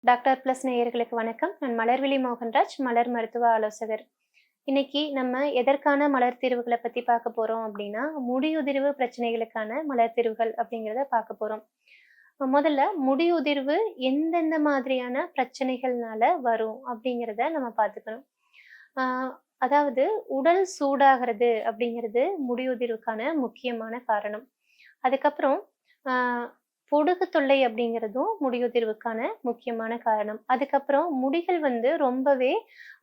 Doctor plus நேயர்களுக்கு வணக்கம். நான் மலர்விழி மோகன்ராஜ், மலர் மருத்துவ ஆலோசகர். இன்னைக்கு நம்ம எதற்கான மலர் தீர்வுகள பத்தி பார்க்க போறோம் அப்படின்னா, முடியுதிர்வு பிரச்சனைகளுக்கான மலர் தீர்வுகள் அப்படிங்கிறத பார்க்க போறோம். முதல்ல முடியுதிர்வு எந்தெந்த மாதிரியான பிரச்சனைகள்னால வரும் அப்படிங்கிறத நம்ம பார்த்துக்கணும். ஆ அதாவது உடல் சூடாகிறது அப்படிங்கிறது முடியுதிர்வுக்கான முக்கியமான காரணம். அதுக்கப்புறம் ஆ பொடுகு தொல்லை அப்படிங்கிறதும் முடியுதிர்வுக்கான முக்கியமான காரணம். அதுக்கப்புறம் முடிகள் வந்து ரொம்பவே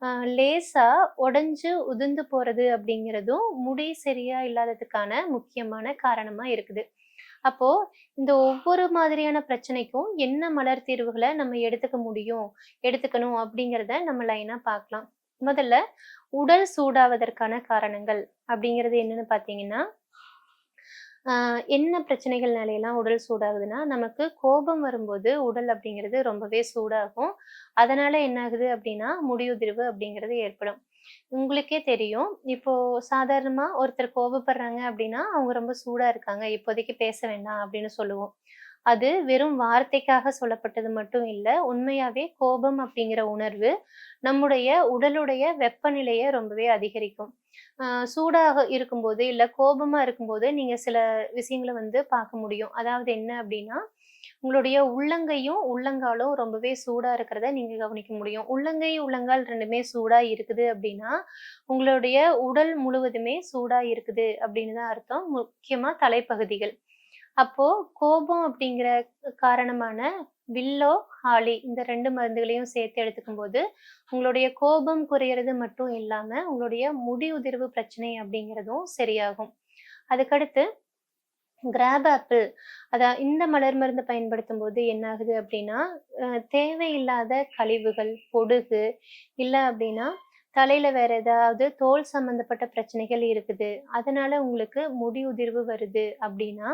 அ லேசா உடைஞ்சு உதிர்ந்து போறது அப்படிங்கிறதும் முடி சரியா இல்லாததுக்கான முக்கியமான காரணமா இருக்குது. அப்போ இந்த ஒவ்வொரு மாதிரியான பிரச்சனைக்கும் என்ன மலர் தீர்வுகள நம்ம எடுத்துக்க முடியும், எடுத்துக்கணும் அப்படிங்கிறத நம்ம லைனா பார்க்கலாம். முதல்ல உடல் சூடாவதற்கான காரணங்கள் அப்படிங்கிறது என்னன்னு பார்த்தீங்கன்னா, என்ன பிரச்சனைகள்னாலைலாம் உடல் சூடாகுதுன்னா, நமக்கு கோபம் வரும்போது உடல் அப்படிங்கிறது ரொம்பவே சூடாகும். அதனால என்ன ஆகுது அப்படின்னா, முடியுதிர்வு அப்படிங்கிறது ஏற்படும். உங்களுக்கே தெரியும். இப்போ சாதாரணமா ஒருத்தர் கோபப்படுறாங்க அப்படின்னா, அவங்க ரொம்ப சூடா இருக்காங்க. இப்போதைக்கு பேச வேண்டாம் அப்படின்னு சொல்லுவோம். அது வெறும் வார்த்தைக்காக சொல்லப்பட்டது மட்டும் இல்ல. உண்மையாவே கோபம் அப்படிங்கிற உணர்வு நம்முடைய உடலுடைய வெப்பநிலைய ரொம்பவே அதிகரிக்கும். சூடாக இருக்கும்போது, இல்ல கோபமா இருக்கும்போது, நீங்க சில விஷயங்கள வந்து பார்க்க முடியும். அதாவது என்ன அப்டின்னா, உங்களுடைய உள்ளங்கையும், உள்ளங்காலும் ரொம்பவே சூடா இருக்கிறத நீங்க கவனிக்க முடியும். உள்ளங்கை, உள்ளங்கால் 2மே சூடா இருக்குது அப்டின்னா, உங்களுடைய உடல் முழுவதுமே சூடா இருக்குது அப்டின்னு தான் அர்த்தம். முக்கியமா தலைப்பகுதிகள். அப்போ கோபம் அப்படிங்கிற காரணமான வில்லோ, ஹாலி இந்த 2 மருந்துகளையும் சேர்த்து எடுத்துக்கும்போது, உங்களுடைய கோபம் குறையறது மட்டும் இல்லாம, உங்களுடைய முடி உதிர்வு பிரச்சனை அப்படிங்கிறதும் சரியாகும். அதுக்கடுத்து கிராப் ஆப்பிள் இந்த மலர் மருந்து பயன்படுத்தும்போது என்ன ஆகுது அப்படின்னா, அ தேவையில்லாத கழிவுகள், பொடுகு, இல்ல அப்படின்னா தலையில வேற ஏதாவது தோல் சம்மந்தப்பட்ட பிரச்சனைகள் இருக்குது. அதனால உங்களுக்கு முடி உதிர்வு வருது அப்படின்னா,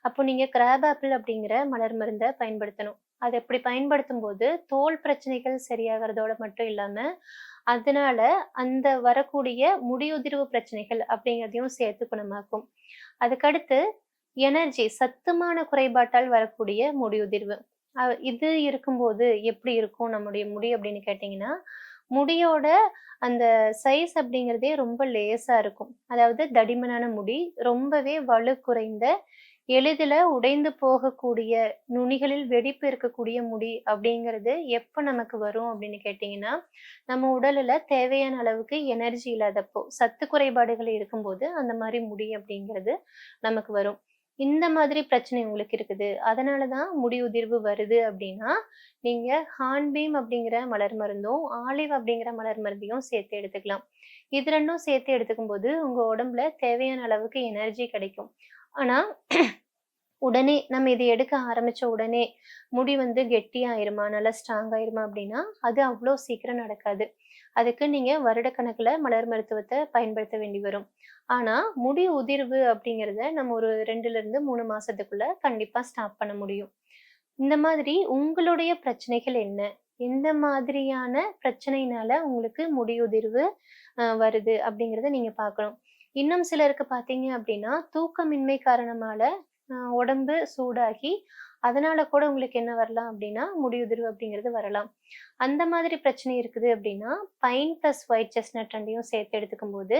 அப்போ நீங்க கிராப் ஆப்பிள் அப்படிங்கிற மலர் மருந்த பயன்படுத்தணும். அத அப்படி பயன்படுத்தும்போது, தோல் பிரச்சனைகள் சரியாகறதோட மட்டும் இல்லாம, அதனால அந்த வரக்கூடிய முடியுதிர்வு பிரச்சனைகள் அப்படிங்கிறதையும் சேர்த்து குணமாக்கும். அதுக்கடுத்து சத்துமான குறைபாட்டால் வரக்கூடிய முடியுதிர்வு. இது இருக்கும்போது எப்படி இருக்கும் நம்முடைய முடி அப்படின்னு கேட்டீங்கன்னா, முடியோட அந்த சைஸ் அப்படிங்கிறதே ரொம்ப லேசா இருக்கும். அதாவது தடிமனான முடி, ரொம்பவே வலு குறைந்த, எளிதில உடைந்து போகக்கூடிய, நுனிகளில் வெடிப்பு இருக்கக்கூடிய முடி அப்படிங்கிறது எப்ப நமக்கு வரும் அப்படின்னு கேட்டீங்கன்னா, நம்ம உடலுல தேவையான அளவுக்கு எனர்ஜி இல்லாதப்போ, சத்து குறைபாடுகள் இருக்கும்போது அந்த மாரி முடி அப்படிங்கிறது நமக்கு வரும். இந்த மாதிரி பிரச்சனை உங்களுக்கு இருக்குது. அதனால தான் முடி உதிர்வு வருது அப்டின்னா, நீங்க ஹார்ன்பீம் அப்படிங்கிற மலர் மருந்தும், ஆலிவ் அப்படிங்கிற மலர் மருந்தையும் சேர்த்து எடுத்துக்கலாம். இது 2ம் சேர்த்து எடுத்துக்கும்போது, உங்க உடம்புல தேவையான அளவுக்கு எனர்ஜி கிடைக்கும். ஆனா, உடனே நம்ம இத எடுக்க ஆரம்பிச்ச உடனே, முடி வந்து கெட்டியாயிருமா, நல்லா ஸ்ட்ராங் ஆயிருமா அப்படின்னா, அது அவ்ளோ சீக்கிரம் நடக்காது. அதுக்கு நீங்க வருடக்கணக்குல மலர் மருத்துவத்த பயன்படுத்த வேண்டி வரும். ஆனா, முடி உதிர்வு அப்படிங்கிறத நம்ம ஒரு 2லிருந்து 3 மாசத்துக்குள்ள கண்டிப்பா ஸ்டாப் பண்ண முடியும். இந்த மாதிரி உங்களுடைய பிரச்சனைகள் என்ன? எந்த மாதிரியான பிரச்சனையினால உங்களுக்கு முடி உதிர்வு வருது அப்படிங்கிறத நீங்க பார்க்கணும். இன்னும் சிலருக்கு பார்த்தீங்க அப்படின்னா, தூக்கமின்மை காரணமால உடம்பு சூடாகி, அதனால கூட உங்களுக்கு என்ன வரலாம் அப்படின்னா, முடியுதிர்வு அப்படிங்கிறது வரலாம். அந்த மாதிரி பிரச்சனை இருக்குது அப்படின்னா, பைன் பிளஸ் ஒயிட் செஸ்ட்நட் 2யும் சேர்த்து எடுத்துக்கும்போது,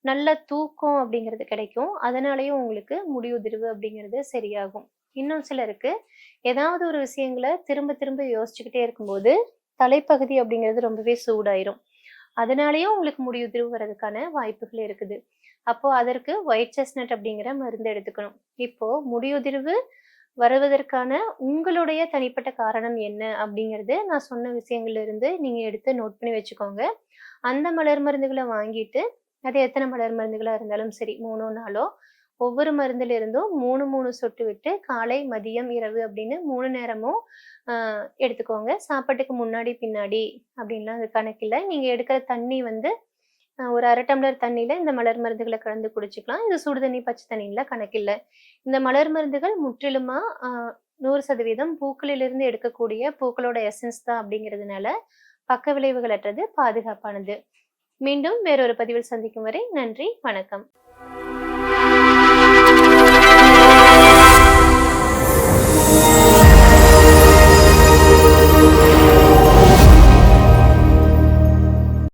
நல்ல தூக்கம் அப்படிங்கிறது கிடைக்கும். அதனாலேயும் உங்களுக்கு முடியுதிர்வு அப்படிங்கிறது சரியாகும். இன்னும் சிலருக்கு ஏதாவது ஒரு விஷயங்கள திரும்ப திரும்ப யோசிச்சுக்கிட்டே இருக்கும்போது, தலைப்பகுதி அப்படிங்கிறது ரொம்பவே சூடாயிரும். அதனாலேயும் உங்களுக்கு முடியுதிர்வு வர்றதுக்கான வாய்ப்புகள் இருக்குது. அப்போ அதற்கு ஒயிட் செஸ்ட்நட் அப்படிங்கிற மருந்து எடுத்துக்கணும். இப்போ முடியுதிர்வு வருவதற்கான உங்களுடைய தனிப்பட்ட காரணம் என்ன அப்படிங்கிறது நான் சொன்ன விஷயங்கள்ல இருந்து நீங்க எடுத்து நோட் பண்ணி வச்சுக்கோங்க. அந்த மலர் மருந்துகள வாங்கிட்டு, அது எத்தன மலர் மருந்துகளா இருந்தாலும் சரி 3ஓ 4ஓ ஒவ்வொரு மருந்துல இருந்தும் 3, 3 சொட்டு விட்டு காலை, மதியம், இரவு அப்படின்னு 3 நேரமும் அ எடுத்துக்கோங்க. சாப்பாட்டுக்கு முன்னாடி, பின்னாடி அப்படின்லாம் அது கணக்கில்ல. நீங்க எடுக்கிற தண்ணி வந்து ஒரு 1/2 டம்ளர் தண்ணீல இந்த மலர் மருந்துகள கலந்து குடிச்சுக்கலாம். இது சுடு தண்ணி, பச்சை தண்ணீல கணக்கில்ல. இந்த மலர் மருந்துகள் முற்றிலுமா 100% பூக்களிலிருந்து எடுக்கக்கூடிய பூக்களோட எசன்ஸ் தான் அப்படிங்கிறதுனால, பக்க விளைவுகள் அற்றது, பாதுகாப்பானது. மீண்டும் வேறொரு பதிவில் சந்திக்கும் வரை நன்றி, வணக்கம்.